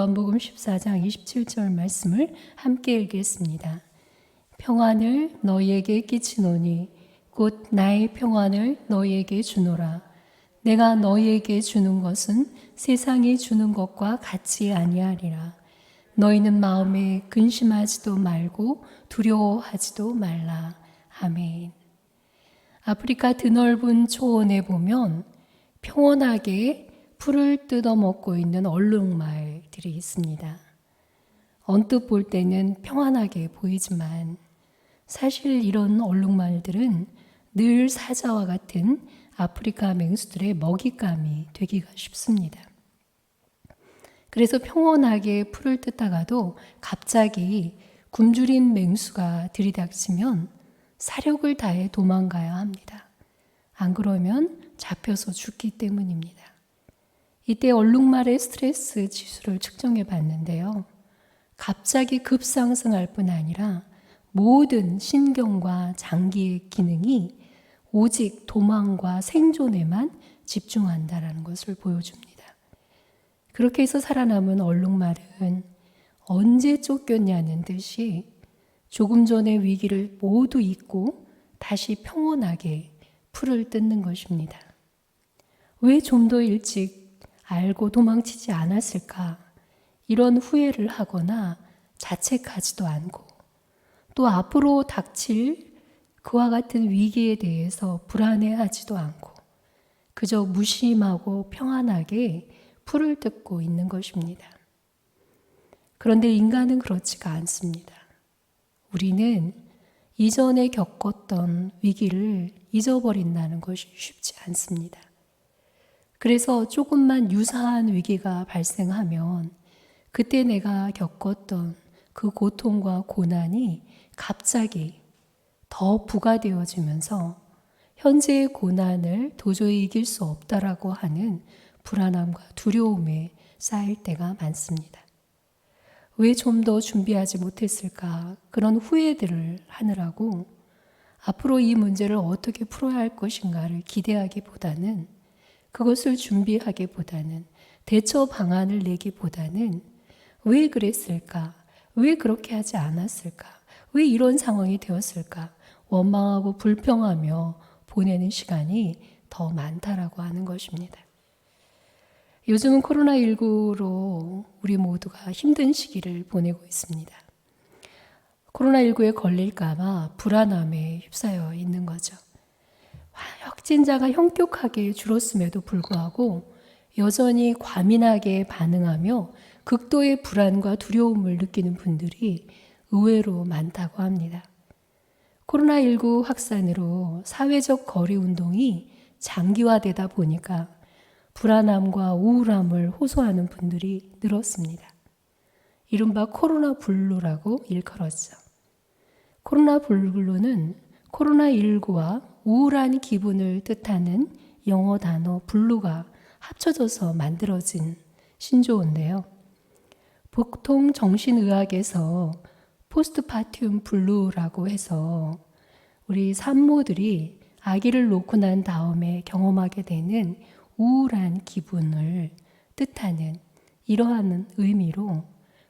요한복음 14장 27절 말씀을 함께 읽겠습니다. 평안을 너희에게 끼치노니 곧 나의 평안을 너희에게 주노라. 내가 너희에게 주는 것은 세상이 주는 것과 같이 아니하리라. 너희는 마음에 근심하지도 말고 두려워하지도 말라. 아멘. 아프리카 드넓은 초원에 보면 평온하게 풀을 뜯어먹고 있는 얼룩말들이 있습니다. 언뜻 볼 때는 평안하게 보이지만 사실 이런 얼룩말들은 늘 사자와 같은 아프리카 맹수들의 먹잇감이 되기가 쉽습니다. 그래서 평온하게 풀을 뜯다가도 갑자기 굶주린 맹수가 들이닥치면 사력을 다해 도망가야 합니다. 안 그러면 잡혀서 죽기 때문입니다. 이때 얼룩말의 스트레스 지수를 측정해 봤는데요. 갑자기 급상승할 뿐 아니라 모든 신경과 장기의 기능이 오직 도망과 생존에만 집중한다는 것을 보여줍니다. 그렇게 해서 살아남은 얼룩말은 언제 쫓겼냐는 듯이 조금 전의 위기를 모두 잊고 다시 평온하게 풀을 뜯는 것입니다. 왜 좀 더 일찍 알고 도망치지 않았을까? 이런 후회를 하거나 자책하지도 않고 또 앞으로 닥칠 그와 같은 위기에 대해서 불안해하지도 않고 그저 무심하고 평안하게 풀을 뜯고 있는 것입니다. 그런데 인간은 그렇지가 않습니다. 우리는 이전에 겪었던 위기를 잊어버린다는 것이 쉽지 않습니다. 그래서 조금만 유사한 위기가 발생하면 그때 내가 겪었던 그 고통과 고난이 갑자기 더 부가되어지면서 현재의 고난을 도저히 이길 수 없다라고 하는 불안함과 두려움에 쌓일 때가 많습니다. 왜 좀 더 준비하지 못했을까? 그런 후회들을 하느라고 앞으로 이 문제를 어떻게 풀어야 할 것인가를 기대하기보다는 그것을 준비하기보다는 대처 방안을 내기보다는 왜 그랬을까? 왜 그렇게 하지 않았을까? 왜 이런 상황이 되었을까? 원망하고 불평하며 보내는 시간이 더 많다라고 하는 것입니다. 요즘은 코로나19로 우리 모두가 힘든 시기를 보내고 있습니다. 코로나19에 걸릴까 봐 불안함에 휩싸여 있는 거죠. 확진자가 현격하게 줄었음에도 불구하고 여전히 과민하게 반응하며 극도의 불안과 두려움을 느끼는 분들이 의외로 많다고 합니다. 코로나19 확산으로 사회적 거리 운동이 장기화되다 보니까 불안함과 우울함을 호소하는 분들이 늘었습니다. 이른바 코로나 블루라고 일컬었죠. 코로나 블루는 코로나19와 우울한 기분을 뜻하는 영어 단어 블루가 합쳐져서 만들어진 신조어인데요. 보통 정신의학에서 포스트파티움 블루라고 해서 우리 산모들이 아기를 놓고 난 다음에 경험하게 되는 우울한 기분을 뜻하는 이러한 의미로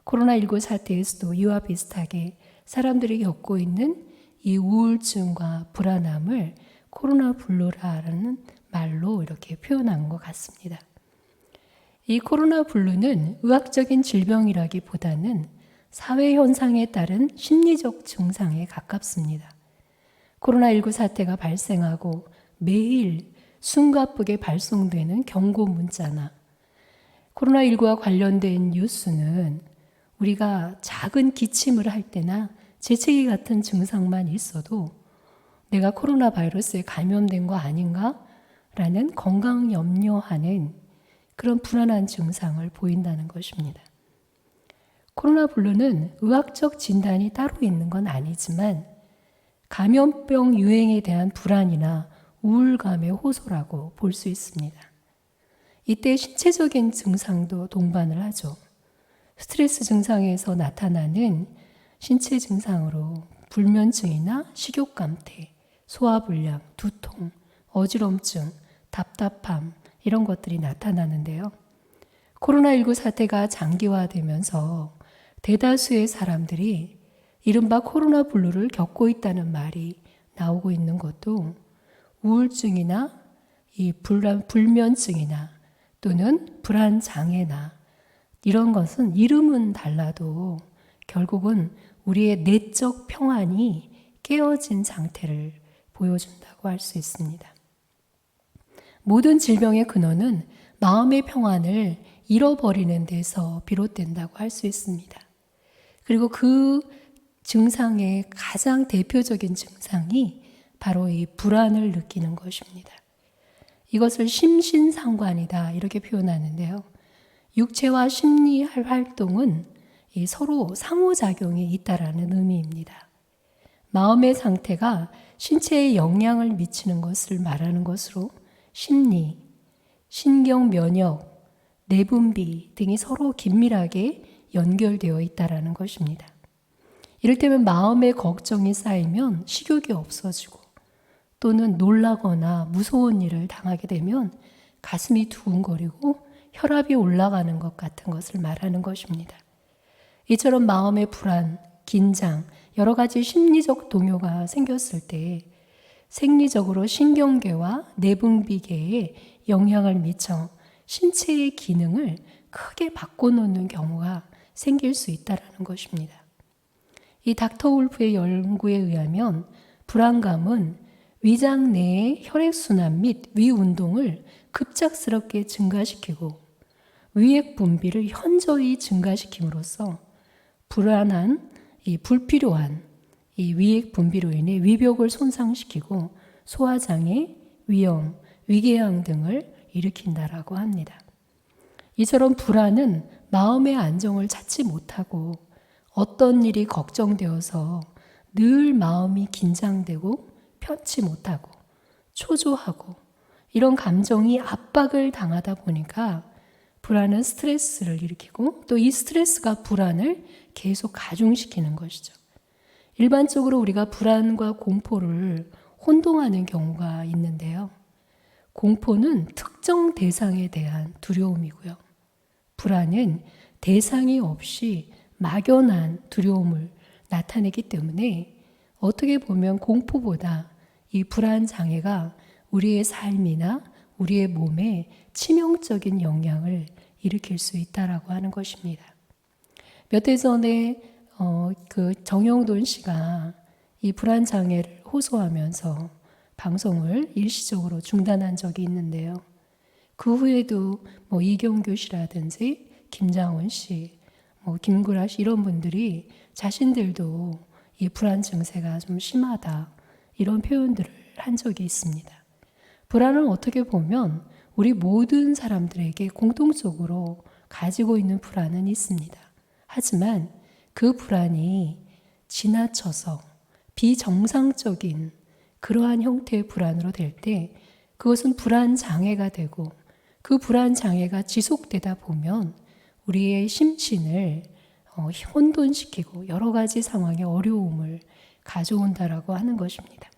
코로나19 사태에서도 이와 비슷하게 사람들이 겪고 있는 이 우울증과 불안함을 코로나 블루라는 말로 이렇게 표현한 것 같습니다. 이 코로나 블루는 의학적인 질병이라기보다는 사회 현상에 따른 심리적 증상에 가깝습니다. 코로나19 사태가 발생하고 매일 숨가쁘게 발송되는 경고 문자나 코로나19와 관련된 뉴스는 우리가 작은 기침을 할 때나 재채기 같은 증상만 있어도 내가 코로나 바이러스에 감염된 거 아닌가? 라는 건강 염려하는 그런 불안한 증상을 보인다는 것입니다. 코로나 블루는 의학적 진단이 따로 있는 건 아니지만 감염병 유행에 대한 불안이나 우울감의 호소라고 볼 수 있습니다. 이때 신체적인 증상도 동반을 하죠. 스트레스 증상에서 나타나는 신체 증상으로 불면증이나 식욕감퇴, 소화불량, 두통, 어지럼증, 답답함 이런 것들이 나타나는데요. 코로나19 사태가 장기화되면서 대다수의 사람들이 이른바 코로나 블루를 겪고 있다는 말이 나오고 있는 것도 우울증이나 이 불면증이나 또는 불안장애나 이런 것은 이름은 달라도 결국은 우리의 내적 평안이 깨어진 상태를 보여준다고 할 수 있습니다. 모든 질병의 근원은 마음의 평안을 잃어버리는 데서 비롯된다고 할 수 있습니다. 그리고 그 증상의 가장 대표적인 증상이 바로 이 불안을 느끼는 것입니다. 이것을 심신상관이다 이렇게 표현하는데요. 육체와 심리 활동은 서로 상호작용이 있다라는 의미입니다. 마음의 상태가 신체에 영향을 미치는 것을 말하는 것으로 심리, 신경 면역, 내분비 등이 서로 긴밀하게 연결되어 있다라는 것입니다. 이를테면 마음의 걱정이 쌓이면 식욕이 없어지고 또는 놀라거나 무서운 일을 당하게 되면 가슴이 두근거리고 혈압이 올라가는 것 같은 것을 말하는 것입니다. 이처럼 마음의 불안, 긴장, 여러 가지 심리적 동요가 생겼을 때 생리적으로 신경계와 내분비계에 영향을 미쳐 신체의 기능을 크게 바꿔놓는 경우가 생길 수 있다는 것입니다. 이 닥터 울프의 연구에 의하면 불안감은 위장 내의 혈액순환 및 위운동을 급작스럽게 증가시키고 위액 분비를 현저히 증가시킴으로써 불안한 불필요한 위액 분비로 인해 위벽을 손상시키고 소화장애, 위염, 위궤양 등을 일으킨다라고 합니다. 이처럼 불안은 마음의 안정을 찾지 못하고 어떤 일이 걱정되어서 늘 마음이 긴장되고 편치 못하고 초조하고 이런 감정이 압박을 당하다 보니까 불안은 스트레스를 일으키고 또 이 스트레스가 불안을 계속 가중시키는 것이죠. 일반적으로 우리가 불안과 공포를 혼동하는 경우가 있는데요. 공포는 특정 대상에 대한 두려움이고요. 불안은 대상이 없이 막연한 두려움을 나타내기 때문에 어떻게 보면 공포보다 이 불안 장애가 우리의 삶이나 우리의 몸에 치명적인 영향을 일으킬 수 있다라고 하는 것입니다. 몇 해 전에 정영돈 씨가 이 불안 장애를 호소하면서 방송을 일시적으로 중단한 적이 있는데요. 그 후에도 이경규 씨라든지 김장원 씨, 김구라 씨 이런 분들이 자신들도 이 불안 증세가 좀 심하다 이런 표현들을 한 적이 있습니다. 불안은 어떻게 보면 우리 모든 사람들에게 공통적으로 가지고 있는 불안은 있습니다. 하지만 그 불안이 지나쳐서 비정상적인 그러한 형태의 불안으로 될 때 그것은 불안 장애가 되고 그 불안 장애가 지속되다 보면 우리의 심신을 혼돈시키고 여러 가지 상황에 어려움을 가져온다라고 하는 것입니다.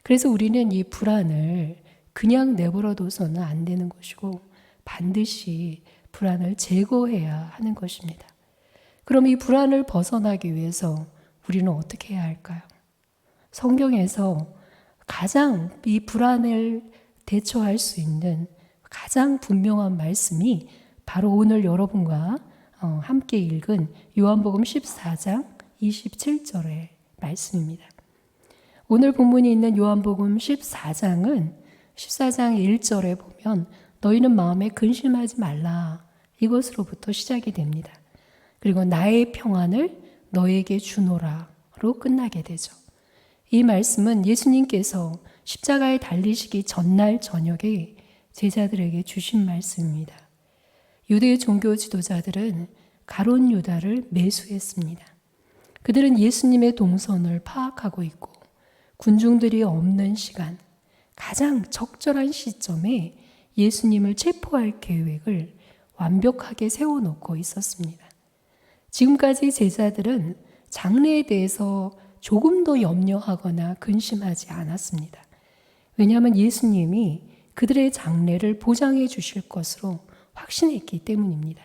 그래서 우리는 이 불안을 그냥 내버려둬서는 안 되는 것이고 반드시 불안을 제거해야 하는 것입니다. 그럼 이 불안을 벗어나기 위해서 우리는 어떻게 해야 할까요? 성경에서 가장 이 불안을 대처할 수 있는 가장 분명한 말씀이 바로 오늘 여러분과 함께 읽은 요한복음 14장 27절의 말씀입니다. 오늘 본문이 있는 요한복음 14장 1절에 보면 너희는 마음에 근심하지 말라 이것으로부터 시작이 됩니다. 그리고 나의 평안을 너에게 주노라로 끝나게 되죠. 이 말씀은 예수님께서 십자가에 달리시기 전날 저녁에 제자들에게 주신 말씀입니다. 유대 종교 지도자들은 가룟 유다를 매수했습니다. 그들은 예수님의 동선을 파악하고 있고 군중들이 없는 시간, 가장 적절한 시점에 예수님을 체포할 계획을 완벽하게 세워놓고 있었습니다. 지금까지 제자들은 장래에 대해서 조금 더 염려하거나 근심하지 않았습니다. 왜냐하면 예수님이 그들의 장래를 보장해 주실 것으로 확신했기 때문입니다.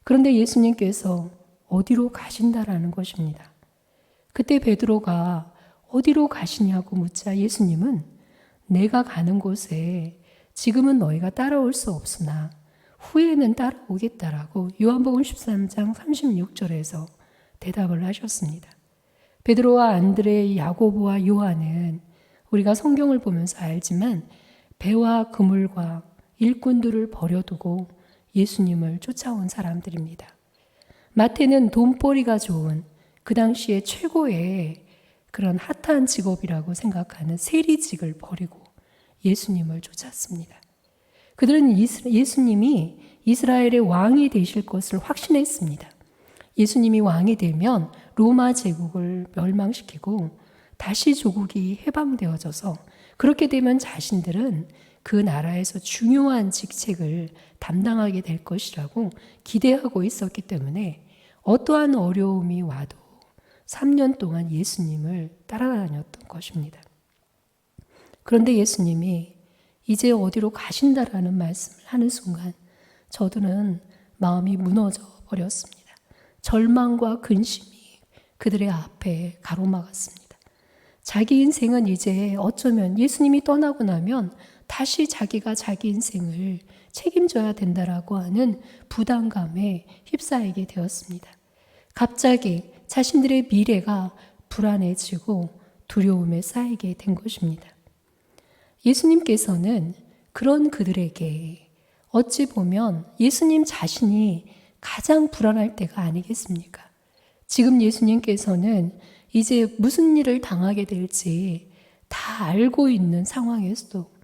그런데 예수님께서 어디로 가신다라는 것입니다. 그때 베드로가 어디로 가시냐고 묻자 예수님은 내가 가는 곳에 지금은 너희가 따라올 수 없으나 후에는 따라오겠다라고 요한복음 13장 36절에서 대답을 하셨습니다. 베드로와 안드레, 야고보와 요한은 우리가 성경을 보면서 알지만 배와 그물과 일꾼들을 버려두고 예수님을 쫓아온 사람들입니다. 마태는 돈벌이가 좋은 그 당시에 최고의 그런 핫한 직업이라고 생각하는 세리직을 버리고 예수님을 쫓았습니다. 그들은 예수님이 이스라엘의 왕이 되실 것을 확신했습니다. 예수님이 왕이 되면 로마 제국을 멸망시키고 다시 조국이 해방되어져서 그렇게 되면 자신들은 그 나라에서 중요한 직책을 담당하게 될 것이라고 기대하고 있었기 때문에 어떠한 어려움이 와도 3년 동안 예수님을 따라다녔던 것입니다. 그런데 예수님이 이제 어디로 가신다라는 말씀을 하는 순간 저들은 마음이 무너져 버렸습니다. 절망과 근심이 그들의 앞에 가로막았습니다. 자기 인생은 이제 어쩌면 예수님이 떠나고 나면 다시 자기가 자기 인생을 책임져야 된다라고 하는 부담감에 휩싸이게 되었습니다. 갑자기 자신들의 미래가 불안해지고 두려움에 쌓이게 된 것입니다. 예수님께서는 그런 그들에게 어찌 보면 예수님 자신이 가장 불안할 때가 아니겠습니까? 지금 예수님께서는 이제 무슨 일을 당하게 될지 다 알고 있는 상황에서도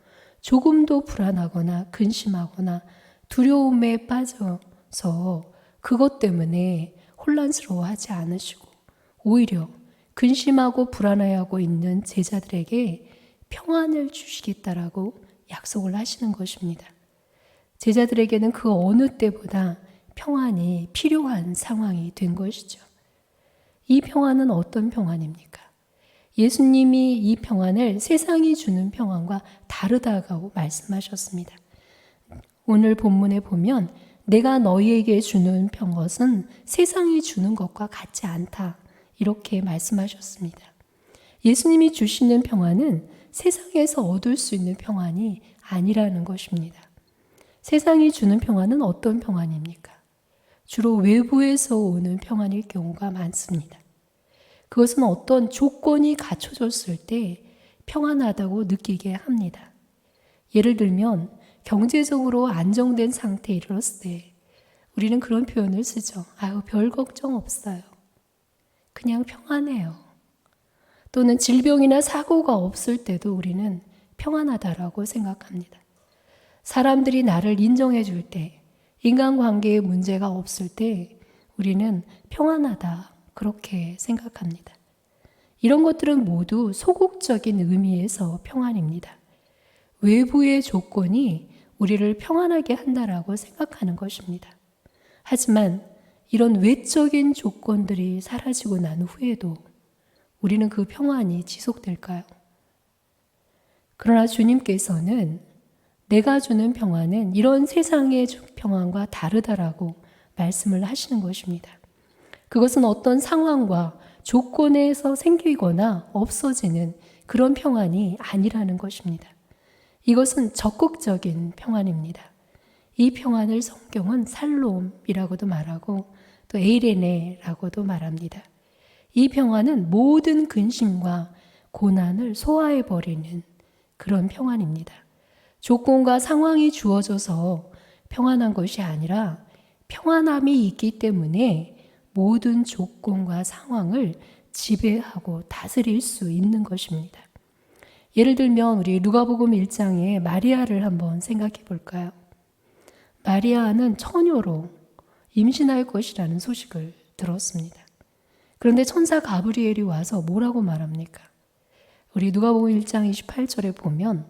조금도 불안하거나 근심하거나 두려움에 빠져서 그것 때문에 혼란스러워하지 않으시고 오히려 근심하고 불안해하고 있는 제자들에게 평안을 주시겠다라고 약속을 하시는 것입니다. 제자들에게는 그 어느 때보다 평안이 필요한 상황이 된 것이죠. 이 평안은 어떤 평안입니까? 예수님이 이 평안을 세상이 주는 평안과 다르다고 말씀하셨습니다. 오늘 본문에 보면 내가 너희에게 주는 것은 세상이 주는 것과 같지 않다 이렇게 말씀하셨습니다. 예수님이 주시는 평안은 세상에서 얻을 수 있는 평안이 아니라는 것입니다. 세상이 주는 평안은 어떤 평안입니까? 주로 외부에서 오는 평안일 경우가 많습니다. 그것은 어떤 조건이 갖춰졌을 때 평안하다고 느끼게 합니다. 예를 들면 경제적으로 안정된 상태에 이르렀을 때 우리는 그런 표현을 쓰죠. 아유, 별 걱정 없어요. 그냥 평안해요. 또는 질병이나 사고가 없을 때도 우리는 평안하다라고 생각합니다. 사람들이 나를 인정해 줄 때, 인간관계에 문제가 없을 때 우리는 평안하다 그렇게 생각합니다. 이런 것들은 모두 소극적인 의미에서 평안입니다. 외부의 조건이 우리를 평안하게 한다라고 생각하는 것입니다. 하지만 이런 외적인 조건들이 사라지고 난 후에도 우리는 그 평안이 지속될까요? 그러나 주님께서는 내가 주는 평안은 이런 세상의 평안과 다르다라고 말씀을 하시는 것입니다. 그것은 어떤 상황과 조건에서 생기거나 없어지는 그런 평안이 아니라는 것입니다. 이것은 적극적인 평안입니다. 이 평안을 성경은 살롬이라고도 말하고 또 에이레네라고도 말합니다. 이 평안은 모든 근심과 고난을 소화해버리는 그런 평안입니다. 조건과 상황이 주어져서 평안한 것이 아니라 평안함이 있기 때문에 모든 조건과 상황을 지배하고 다스릴 수 있는 것입니다. 예를 들면 우리 누가복음 1장에 마리아를 한번 생각해 볼까요? 마리아는 처녀로 임신할 것이라는 소식을 들었습니다. 그런데 천사 가브리엘이 와서 뭐라고 말합니까? 우리 누가복음 1장 28절에 보면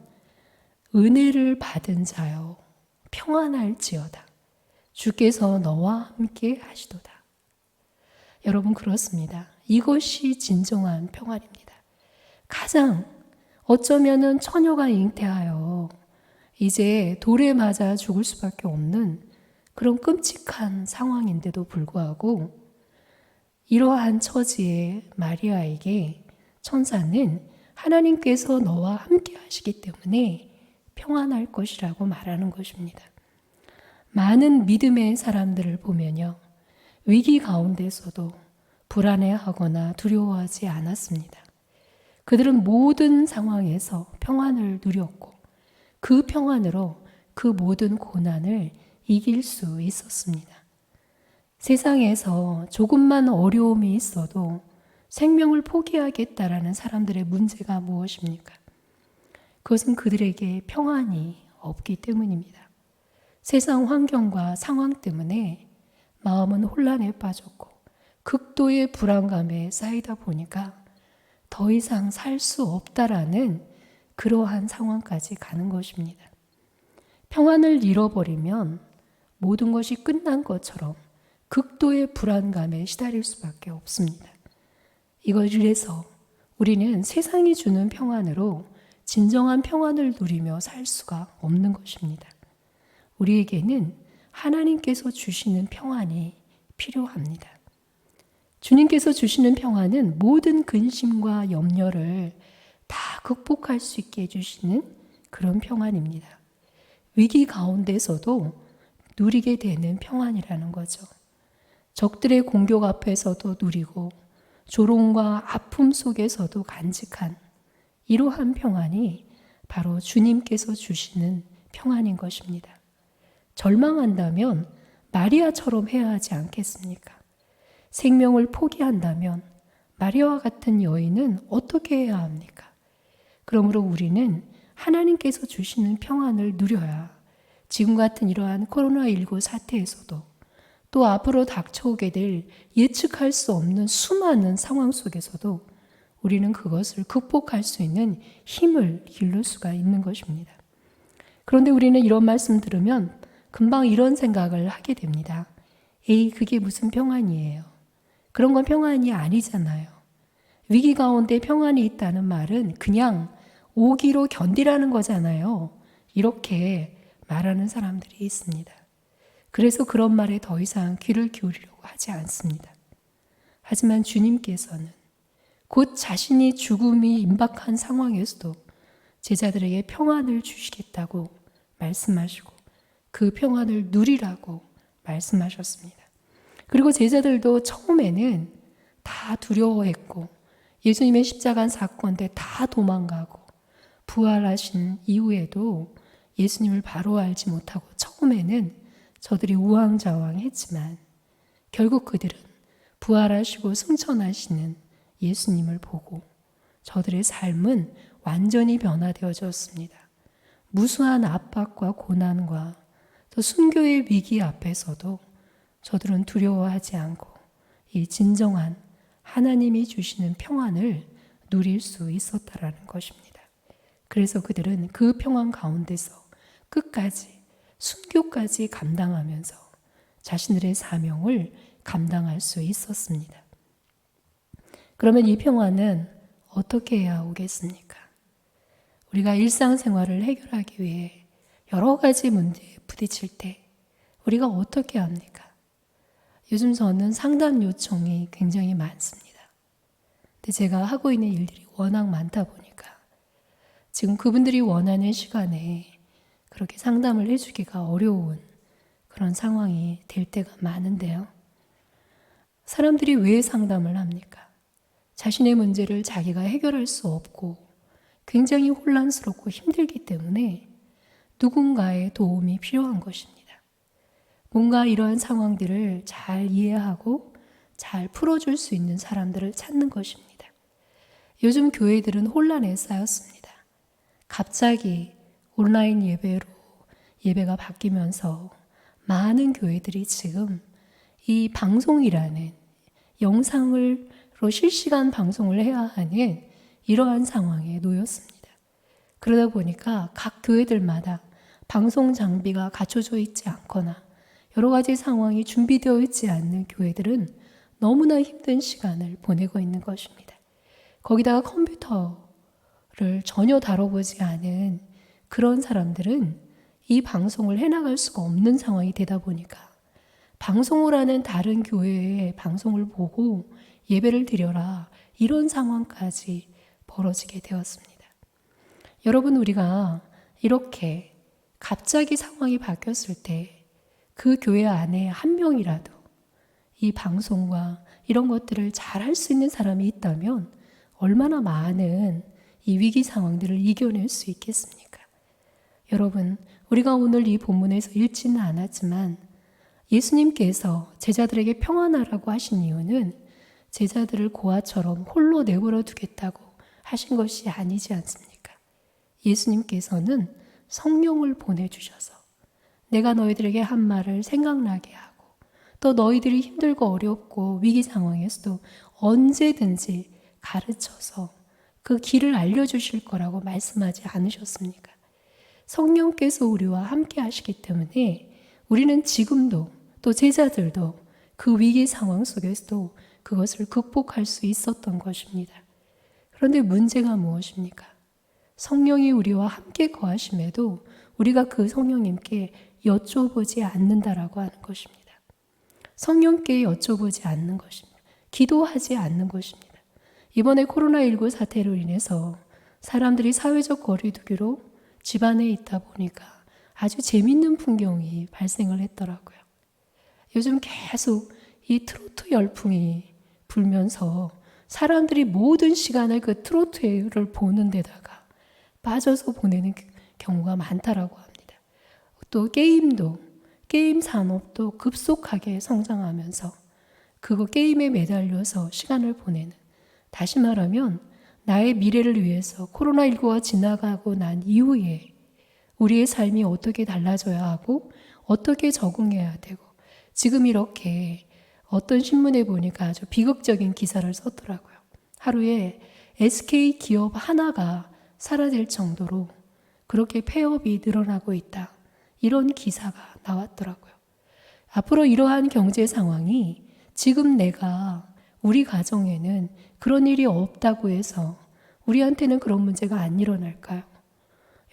은혜를 받은 자여 평안할지어다 주께서 너와 함께 하시도다. 여러분 그렇습니다. 이것이 진정한 평안입니다. 가장 어쩌면은 처녀가 잉태하여 이제 돌에 맞아 죽을 수밖에 없는 그런 끔찍한 상황인데도 불구하고 이러한 처지의 마리아에게 천사는 하나님께서 너와 함께 하시기 때문에 평안할 것이라고 말하는 것입니다. 많은 믿음의 사람들을 보면요, 위기 가운데서도 불안해하거나 두려워하지 않았습니다. 그들은 모든 상황에서 평안을 누렸고 그 평안으로 그 모든 고난을 이길 수 있었습니다. 세상에서 조금만 어려움이 있어도 생명을 포기하겠다라는 사람들의 문제가 무엇입니까? 그것은 그들에게 평안이 없기 때문입니다. 세상 환경과 상황 때문에 마음은 혼란에 빠졌고 극도의 불안감에 쌓이다 보니까 더 이상 살 수 없다라는 그러한 상황까지 가는 것입니다. 평안을 잃어버리면 모든 것이 끝난 것처럼 극도의 불안감에 시달릴 수밖에 없습니다. 이래서 우리는 세상이 주는 평안으로 진정한 평안을 누리며 살 수가 없는 것입니다. 우리에게는 하나님께서 주시는 평안이 필요합니다. 주님께서 주시는 평안은 모든 근심과 염려를 다 극복할 수 있게 해주시는 그런 평안입니다. 위기 가운데서도 누리게 되는 평안이라는 거죠. 적들의 공격 앞에서도 누리고 조롱과 아픔 속에서도 간직한 이러한 평안이 바로 주님께서 주시는 평안인 것입니다. 절망한다면 마리아처럼 해야 하지 않겠습니까? 생명을 포기한다면 마리아와 같은 여인은 어떻게 해야 합니까? 그러므로 우리는 하나님께서 주시는 평안을 누려야 지금 같은 이러한 코로나19 사태에서도 또 앞으로 닥쳐오게 될 예측할 수 없는 수많은 상황 속에서도 우리는 그것을 극복할 수 있는 힘을 기를 수가 있는 것입니다. 그런데 우리는 이런 말씀 들으면 금방 이런 생각을 하게 됩니다. 에이, 그게 무슨 평안이에요. 그런 건 평안이 아니잖아요. 위기 가운데 평안이 있다는 말은 그냥 오기로 견디라는 거잖아요. 이렇게 말하는 사람들이 있습니다. 그래서 그런 말에 더 이상 귀를 기울이려고 하지 않습니다. 하지만 주님께서는 곧 자신이 죽음이 임박한 상황에서도 제자들에게 평안을 주시겠다고 말씀하시고 그 평안을 누리라고 말씀하셨습니다. 그리고 제자들도 처음에는 다 두려워했고 예수님의 십자가 사건 때 다 도망가고 부활하신 이후에도 예수님을 바로 알지 못하고 처음에는 저들이 우왕좌왕했지만 결국 그들은 부활하시고 승천하시는 예수님을 보고 저들의 삶은 완전히 변화되어졌습니다. 무수한 압박과 고난과 또 순교의 위기 앞에서도 저들은 두려워하지 않고 이 진정한 하나님이 주시는 평안을 누릴 수 있었다라는 것입니다. 그래서 그들은 그 평안 가운데서 끝까지 순교까지 감당하면서 자신들의 사명을 감당할 수 있었습니다. 그러면 이 평안은 어떻게 해야 오겠습니까? 우리가 일상생활을 해결하기 위해 여러 가지 문제에 부딪힐 때 우리가 어떻게 합니까? 요즘 저는 상담 요청이 굉장히 많습니다. 근데 제가 하고 있는 일들이 워낙 많다 보니까 지금 그분들이 원하는 시간에 그렇게 상담을 해주기가 어려운 그런 상황이 될 때가 많은데요. 사람들이 왜 상담을 합니까? 자신의 문제를 자기가 해결할 수 없고 굉장히 혼란스럽고 힘들기 때문에 누군가의 도움이 필요한 것입니다. 뭔가 이러한 상황들을 잘 이해하고 잘 풀어줄 수 있는 사람들을 찾는 것입니다. 요즘 교회들은 혼란에 쌓였습니다. 갑자기 온라인 예배가 바뀌면서 많은 교회들이 지금 이 방송이라는 영상으로 실시간 방송을 해야 하는 이러한 상황에 놓였습니다. 그러다 보니까 각 교회들마다 방송 장비가 갖춰져 있지 않거나 여러 가지 상황이 준비되어 있지 않는 교회들은 너무나 힘든 시간을 보내고 있는 것입니다. 거기다가 컴퓨터를 전혀 다뤄보지 않은 그런 사람들은 이 방송을 해나갈 수가 없는 상황이 되다 보니까 방송을 하는 다른 교회의 방송을 보고 예배를 드려라, 이런 상황까지 벌어지게 되었습니다. 여러분, 우리가 이렇게 갑자기 상황이 바뀌었을 때 그 교회 안에 한 명이라도 이 방송과 이런 것들을 잘 할 수 있는 사람이 있다면 얼마나 많은 이 위기 상황들을 이겨낼 수 있겠습니까? 여러분, 우리가 오늘 이 본문에서 읽지는 않았지만 예수님께서 제자들에게 평안하라고 하신 이유는 제자들을 고아처럼 홀로 내버려 두겠다고 하신 것이 아니지 않습니까? 예수님께서는 성령을 보내주셔서 내가 너희들에게 한 말을 생각나게 하고 또 너희들이 힘들고 어렵고 위기 상황에서도 언제든지 가르쳐서 그 길을 알려주실 거라고 말씀하지 않으셨습니까? 성령께서 우리와 함께 하시기 때문에 우리는 지금도 또 제자들도 그 위기 상황 속에서도 그것을 극복할 수 있었던 것입니다. 그런데 문제가 무엇입니까? 성령이 우리와 함께 거하심에도 우리가 그 성령님께 여쭤보지 않는다라고 하는 것입니다. 성령께 여쭤보지 않는 것입니다. 기도하지 않는 것입니다. 이번에 코로나19 사태로 인해서 사람들이 사회적 거리두기로 집 안에 있다 보니까 아주 재밌는 풍경이 발생을 했더라고요. 요즘 계속 이 트로트 열풍이 불면서 사람들이 모든 시간을 그 트로트를 보는 데다가 빠져서 보내는 경우가 많다라고 합니다. 또 게임 산업도 급속하게 성장하면서 그거 게임에 매달려서 시간을 보내는, 다시 말하면 나의 미래를 위해서 코로나19가 지나가고 난 이후에 우리의 삶이 어떻게 달라져야 하고 어떻게 적응해야 되고, 지금 이렇게 어떤 신문에 보니까 아주 비극적인 기사를 썼더라고요. 하루에 SK 기업 하나가 사라질 정도로 그렇게 폐업이 늘어나고 있다, 이런 기사가 나왔더라고요. 앞으로 이러한 경제 상황이 지금 우리 가정에는 그런 일이 없다고 해서 우리한테는 그런 문제가 안 일어날까요?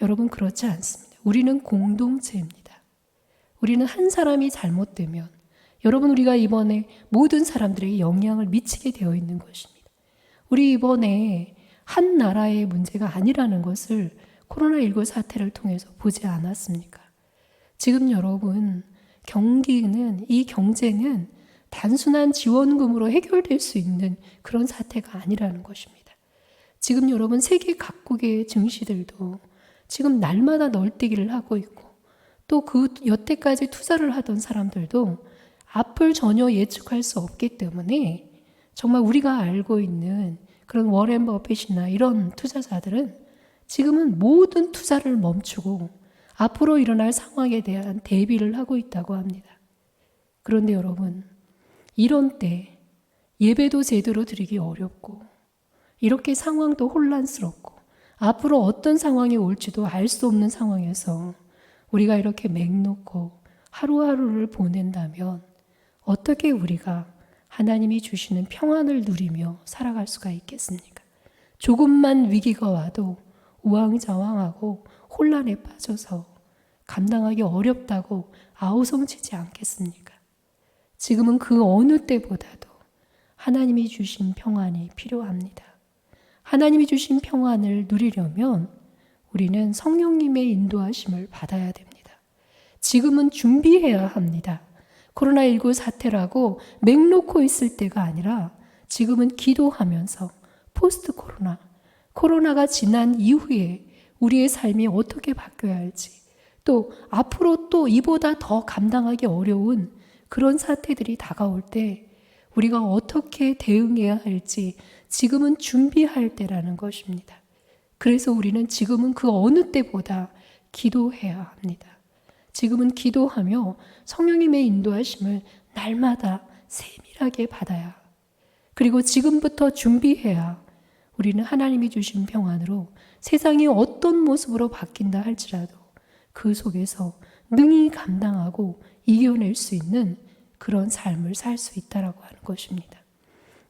여러분, 그렇지 않습니다. 우리는 공동체입니다. 우리는 한 사람이 잘못되면 여러분, 우리가 이번에 모든 사람들에게 영향을 미치게 되어 있는 것입니다. 우리 이번에 한 나라의 문제가 아니라는 것을 코로나19 사태를 통해서 보지 않았습니까? 지금 여러분, 이 경제는 단순한 지원금으로 해결될 수 있는 그런 사태가 아니라는 것입니다. 지금 여러분, 세계 각국의 증시들도 지금 날마다 널뛰기를 하고 있고, 또 그 여태까지 투자를 하던 사람들도 앞을 전혀 예측할 수 없기 때문에 정말 우리가 알고 있는 그런 워렌 버핏이나 이런 투자자들은 지금은 모든 투자를 멈추고 앞으로 일어날 상황에 대한 대비를 하고 있다고 합니다. 그런데 여러분, 이런 때 예배도 제대로 드리기 어렵고 이렇게 상황도 혼란스럽고 앞으로 어떤 상황이 올지도 알 수 없는 상황에서 우리가 이렇게 맹 놓고 하루하루를 보낸다면 어떻게 우리가 하나님이 주시는 평안을 누리며 살아갈 수가 있겠습니까? 조금만 위기가 와도 우왕좌왕하고 혼란에 빠져서 감당하기 어렵다고 아우성치지 않겠습니까? 지금은 그 어느 때보다도 하나님이 주신 평안이 필요합니다. 하나님이 주신 평안을 누리려면 우리는 성령님의 인도하심을 받아야 됩니다. 지금은 준비해야 합니다. 코로나19 사태라고 맹놓고 있을 때가 아니라 지금은 기도하면서 포스트 코로나가 지난 이후에 우리의 삶이 어떻게 바뀌어야 할지, 또 앞으로 또 이보다 더 감당하기 어려운 그런 사태들이 다가올 때 우리가 어떻게 대응해야 할지 지금은 준비할 때라는 것입니다. 그래서 우리는 지금은 그 어느 때보다 기도해야 합니다. 지금은 기도하며 성령님의 인도하심을 날마다 세밀하게 받아야, 그리고 지금부터 준비해야 우리는 하나님이 주신 평안으로 세상이 어떤 모습으로 바뀐다 할지라도 그 속에서 능히 감당하고 이겨낼 수 있는 그런 삶을 살 수 있다라고 하는 것입니다.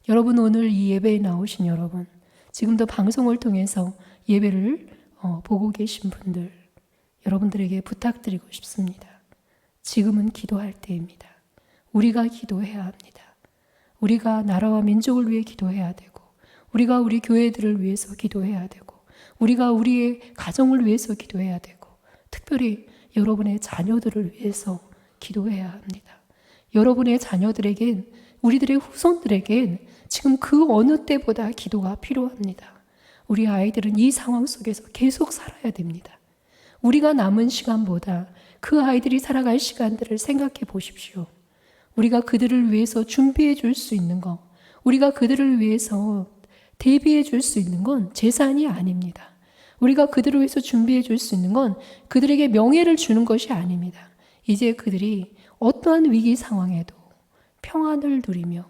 여러분, 오늘 이 예배에 나오신 여러분, 지금도 방송을 통해서 예배를 보고 계신 분들, 여러분들에게 부탁드리고 싶습니다. 지금은 기도할 때입니다. 우리가 기도해야 합니다. 우리가 나라와 민족을 위해 기도해야 되고, 우리가 우리 교회들을 위해서 기도해야 되고, 우리가 우리의 가정을 위해서 기도해야 되고, 특별히 여러분의 자녀들을 위해서 기도해야 합니다. 여러분의 자녀들에겐, 우리들의 후손들에겐 지금 그 어느 때보다 기도가 필요합니다. 우리 아이들은 이 상황 속에서 계속 살아야 됩니다. 우리가 남은 시간보다 그 아이들이 살아갈 시간들을 생각해 보십시오. 우리가 그들을 위해서 준비해 줄 수 있는 것, 우리가 그들을 위해서 대비해 줄 수 있는 건 재산이 아닙니다. 우리가 그들을 위해서 준비해 줄 수 있는 건 그들에게 명예를 주는 것이 아닙니다. 이제 그들이 어떠한 위기 상황에도 평안을 누리며,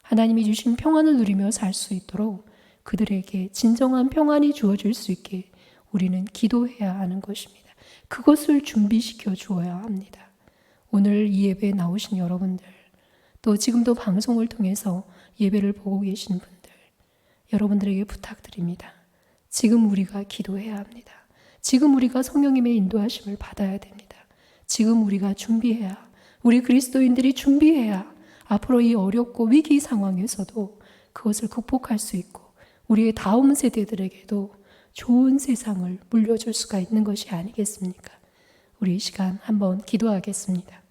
하나님이 주신 평안을 누리며 살 수 있도록 그들에게 진정한 평안이 주어질 수 있게 우리는 기도해야 하는 것입니다. 그것을 준비시켜 주어야 합니다. 오늘 이 예배에 나오신 여러분들, 또 지금도 방송을 통해서 예배를 보고 계신 분들, 여러분들에게 부탁드립니다. 지금 우리가 기도해야 합니다. 지금 우리가 성령님의 인도하심을 받아야 됩니다. 지금 우리가 준비해야, 우리 그리스도인들이 준비해야 앞으로 이 어렵고 위기 상황에서도 그것을 극복할 수 있고, 우리의 다음 세대들에게도 좋은 세상을 물려줄 수가 있는 것이 아니겠습니까? 우리 이 시간 한번 기도하겠습니다.